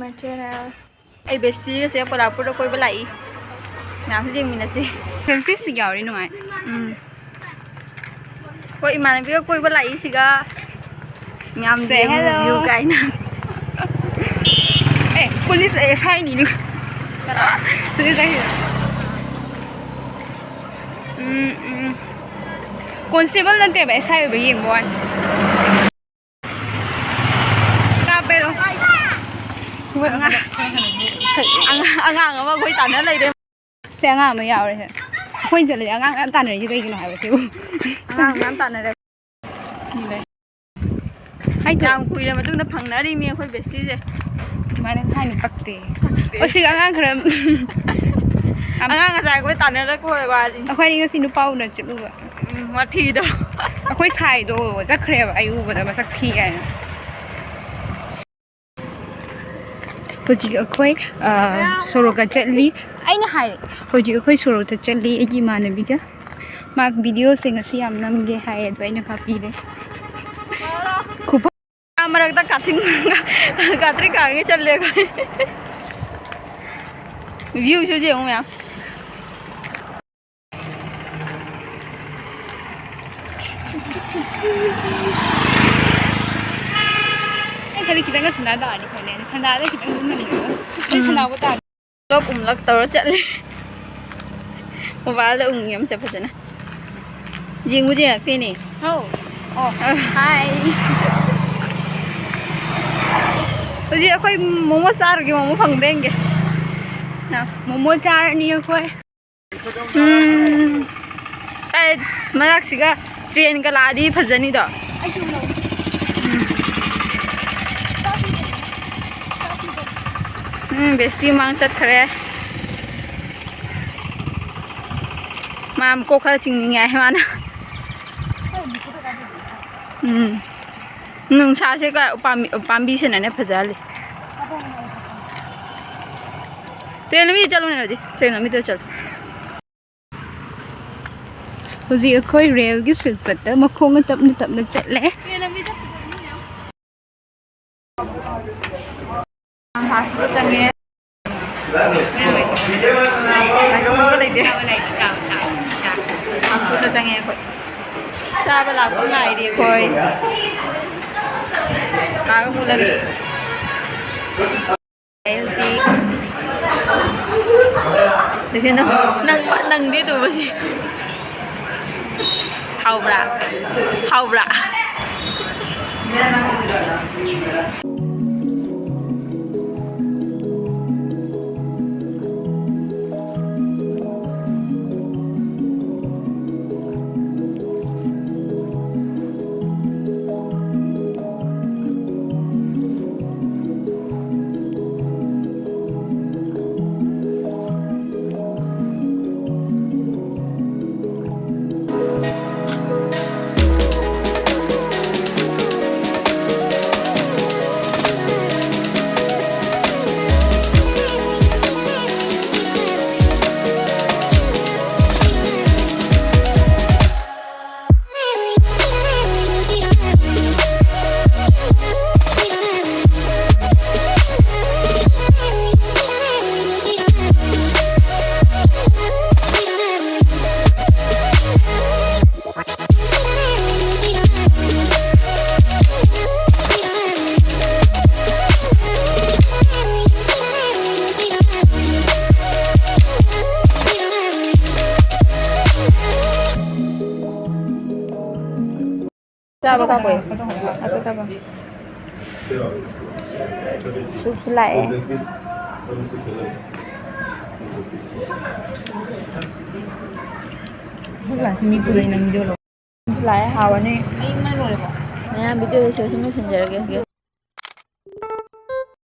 material ai besi se pada pura koi balai ngam jing minasi selfish yauri nungai koi iman bi koi balai siga ngam je view kaina eh police sai ni police sai constable nante ba sai ba yeng bon angang ama koi tan lai de se angang ma yaw re koi je le angang am tan re ji kai kino ha ba se angang am tan re hai tam kui ra matung na phang na ri mi koi besti je ma ne hai ni pakte o si angang khara angang ga sai koi tan ra koi ba akhoi ni si nu pau na chilu ba ma thi do akhoi sai do jakre ba ayu ba da ma sak thi ai Hoji akhoi soroka chatli aina hai hoji akhoi sorota chatli egi manabiga mak video se ngasi am namge hai adu aina kapi re khup amarak ta kathing katri ka nge challe view chu je ong ya kali kita nggak senda dah ni kan ni senda ada kita belum ni juga ni senda apa tak lop lak tahu cakle mobile nyam siapa sana jing mujhe akti ni oh hi जी अखोई मोमो चार के मोमो फंग देंगे ना मोमो चार नहीं अखोई Merak सिगा train का लादी फजनी तो बेस्ती मांग चट खरे माम को खर चिंग है माना नुंसा से का पाम्बी से नने फजाले ट्रेन में चलो ना जी ट्रेन में तो चल हुजी अखोई रेल की सिलपत मखोंग तपन चले चंगे चंगे चाब लाप नाई अखोई लाग मुलगी देखिए नंदी तो बस हाउब्रा Apa kamu? Apa kamu? Sup lại. Bukan semi kulai nang video lo. Lại hào anh ấy. Mấy video sửa semi messenger kìa.